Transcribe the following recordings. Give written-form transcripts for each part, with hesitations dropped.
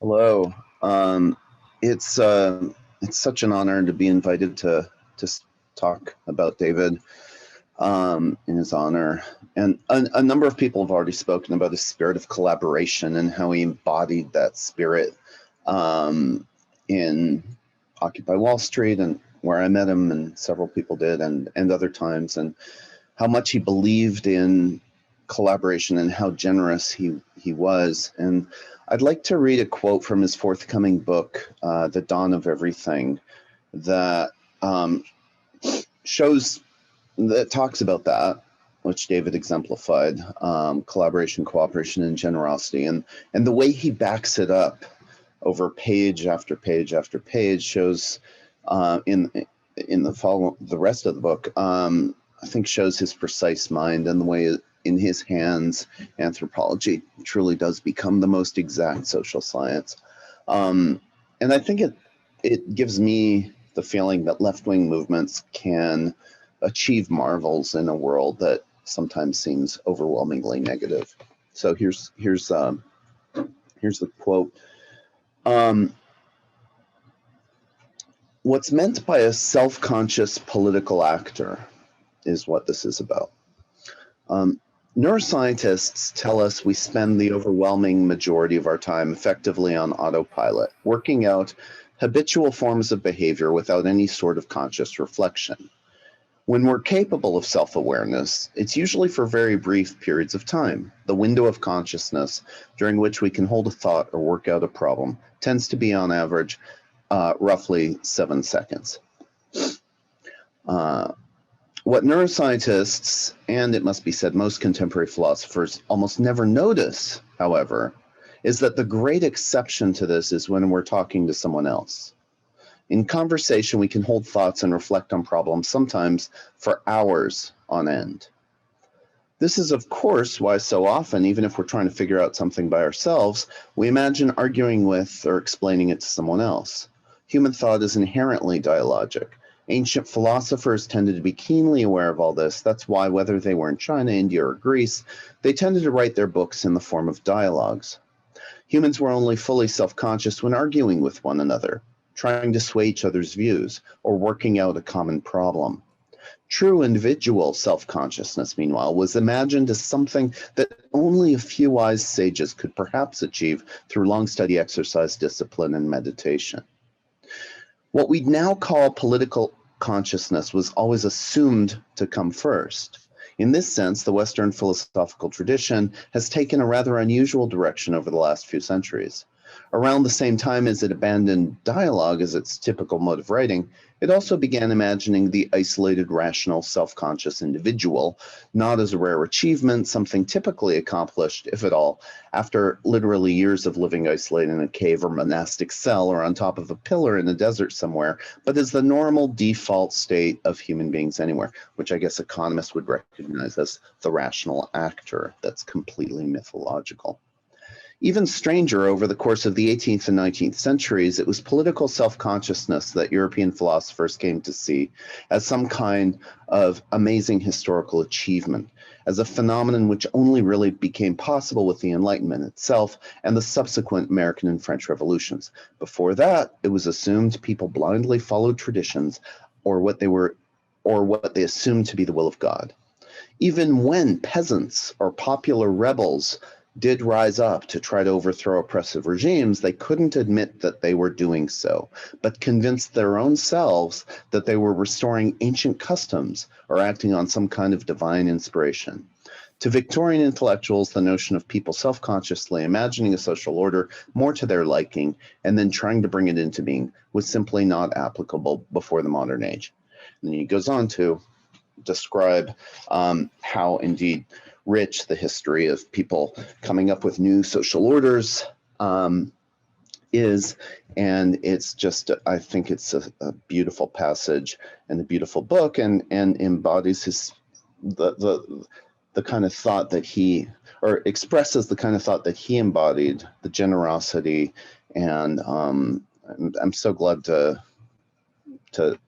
Hello. Um, it's it's such an honor to be invited to talk about David in his honor. And a number of people have already spoken about his spirit of collaboration and how he embodied that spirit in Occupy Wall Street and where I met him, and several people did, and other times, and how much he believed in collaboration and how generous he was. And I'd like to read a quote from his forthcoming book, The Dawn of Everything, that shows, that talks about that, which David exemplified, collaboration, cooperation, and generosity. And the way he backs it up over page after page after page shows in the rest of the book, I think shows his precise mind and the way in his hands anthropology truly does become the most exact social science. And I think it gives me the feeling that left-wing movements can achieve marvels in a world that sometimes seems overwhelmingly negative. So here's the quote. What's meant by a self-conscious political actor is what this is about. Neuroscientists tell us we spend the overwhelming majority of our time effectively on autopilot, working out habitual forms of behavior without any sort of conscious reflection. When we're capable of self-awareness, it's usually for very brief periods of time. The window of consciousness during which we can hold a thought or work out a problem tends to be, on average, roughly 7 seconds. What neuroscientists, and it must be said, most contemporary philosophers almost never notice, however, is that the great exception to this is when we're talking to someone else. In conversation, we can hold thoughts and reflect on problems, sometimes for hours on end. This is, of course, why so often, even if we're trying to figure out something by ourselves, we imagine arguing with or explaining it to someone else. Human thought is inherently dialogic. Ancient philosophers tended to be keenly aware of all this. That's why, whether they were in China, India, or Greece, they tended to write their books in the form of dialogues. Humans were only fully self-conscious when arguing with one another, trying to sway each other's views, or working out a common problem. True individual self-consciousness, meanwhile, was imagined as something that only a few wise sages could perhaps achieve through long study, exercise, discipline, and meditation. What we now call political consciousness was always assumed to come first. In this sense, the Western philosophical tradition has taken a rather unusual direction over the last few centuries. Around the same time as it abandoned dialogue as its typical mode of writing, it also began imagining the isolated, rational, self-conscious individual, not as a rare achievement, something typically accomplished, if at all, after literally years of living isolated in a cave or monastic cell or on top of a pillar in the desert somewhere, but as the normal default state of human beings anywhere, which I guess economists would recognize as the rational actor that's completely mythological. Even stranger, over the course of the 18th and 19th centuries, it was political self-consciousness that European philosophers came to see as some kind of amazing historical achievement, as a phenomenon which only really became possible with the Enlightenment itself and the subsequent American and French revolutions. Before that, it was assumed people blindly followed traditions or what they assumed to be the will of God. Even when peasants or popular rebels did rise up to try to overthrow oppressive regimes, they couldn't admit that they were doing so, but convinced their own selves that they were restoring ancient customs or acting on some kind of divine inspiration. To Victorian intellectuals, the notion of people self-consciously imagining a social order more to their liking and then trying to bring it into being was simply not applicable before the modern age. And then he goes on to describe how indeed rich the history of people coming up with new social orders is, and it's just, I think it's a beautiful passage and a beautiful book, and embodies the kind of thought that he, or expresses the kind of thought that he embodied, the generosity, and I'm so glad to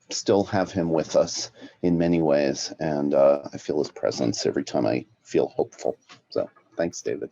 still have him with us in many ways, and I feel his presence every time I feel hopeful. So thanks, David.